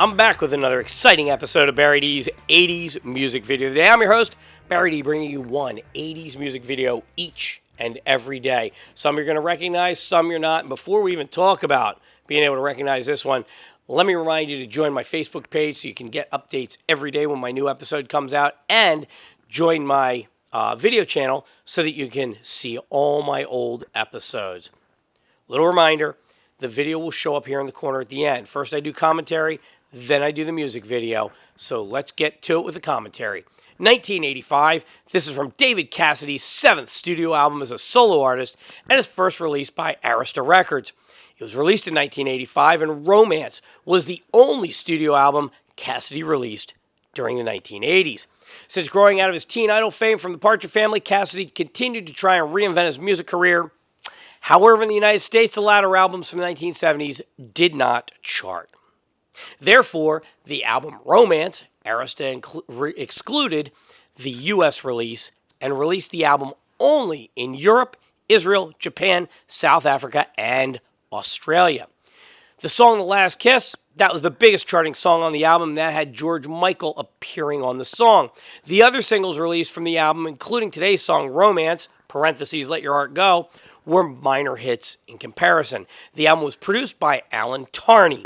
I'm back with another exciting episode of Barry D's 80s music video. Today I'm your host, Barry D, bringing you one 80s music video each and every day. Some you're going to recognize, some you're not. And before we even talk about being able to recognize this one, let me remind you to join my Facebook page so you can get updates every day when my new episode comes out, and join my video channel so that you can see all my old episodes. Little reminder, the video will show up here in the corner at the end. First I do commentary, then I do the music video. So let's get to it with the commentary. 1985, this is from David Cassidy's 7th studio album as a solo artist and his first release by Arista Records. It was released in 1985, and Romance was the only studio album Cassidy released during the 1980s. Since growing out of his teen idol fame from the Partridge Family, Cassidy continued to try and reinvent his music career. However, in the United States, the latter albums from the 1970s did not chart. Therefore, the album Romance, Arista excluded the U.S. release and released the album only in Europe, Israel, Japan, South Africa, and Australia. The song The Last Kiss, that was the biggest charting song on the album. That had George Michael appearing on the song. The other singles released from the album, including today's song Romance, parentheses, Let Your Heart Go, were minor hits in comparison. The album was produced by Alan Tarney.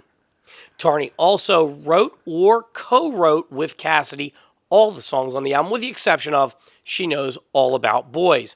Tarney also wrote or co-wrote with Cassidy all the songs on the album, with the exception of She Knows All About Boys.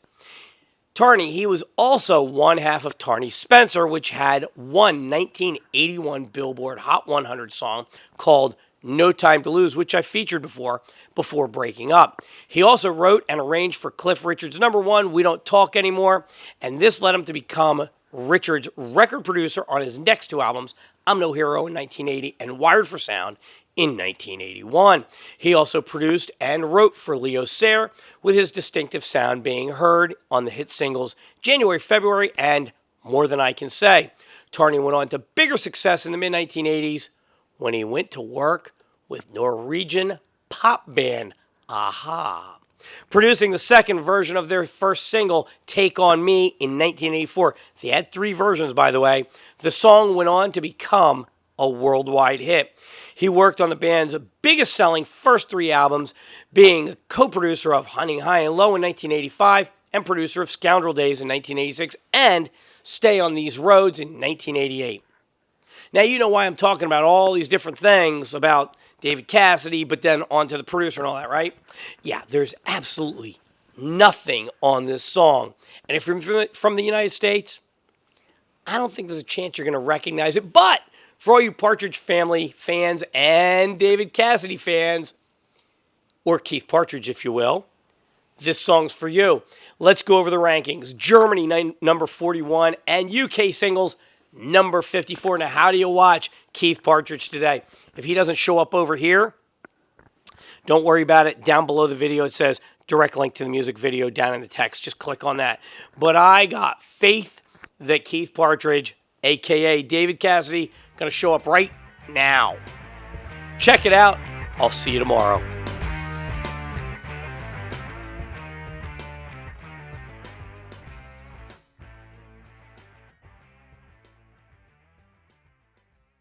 Tarney, he was also one half of Tarney Spencer, which had one 1981 Billboard Hot 100 song called No Time to Lose, which I featured before breaking up. He also wrote and arranged for Cliff Richard's number one, We Don't Talk Anymore, and this led him to become Richard's record producer on his next two albums, I'm No Hero in 1980 and Wired for Sound in 1981. He also produced and wrote for Leo Sayer, with his distinctive sound being heard on the hit singles January, February, and More Than I Can Say. Tarney went on to bigger success in the mid-1980s when he went to work with Norwegian pop band Aha. Producing the second version of their first single, Take On Me, in 1984. They had 3 versions, by the way. The song went on to become a worldwide hit. He worked on the band's biggest selling first 3 albums, being co-producer of Hunting High and Low in 1985 and producer of Scoundrel Days in 1986 and Stay on These Roads in 1988. Now, you know why I'm talking about all these different things about David Cassidy, but then on to the producer and all that, right? Yeah, there's absolutely nothing on this song. And if you're from the United States, I don't think there's a chance you're going to recognize it. But for all you Partridge Family fans and David Cassidy fans, or Keith Partridge, if you will, this song's for you. Let's go over the rankings. Germany, number 41, and UK singles, number 54. Now, how do you watch Keith Partridge today? If he doesn't show up over here, don't worry about it. Down below the video, it says direct link to the music video down in the text. Just click on that. But I got faith that Keith Partridge, a.k.a. David Cassidy, going to show up right now. Check it out. I'll see you tomorrow.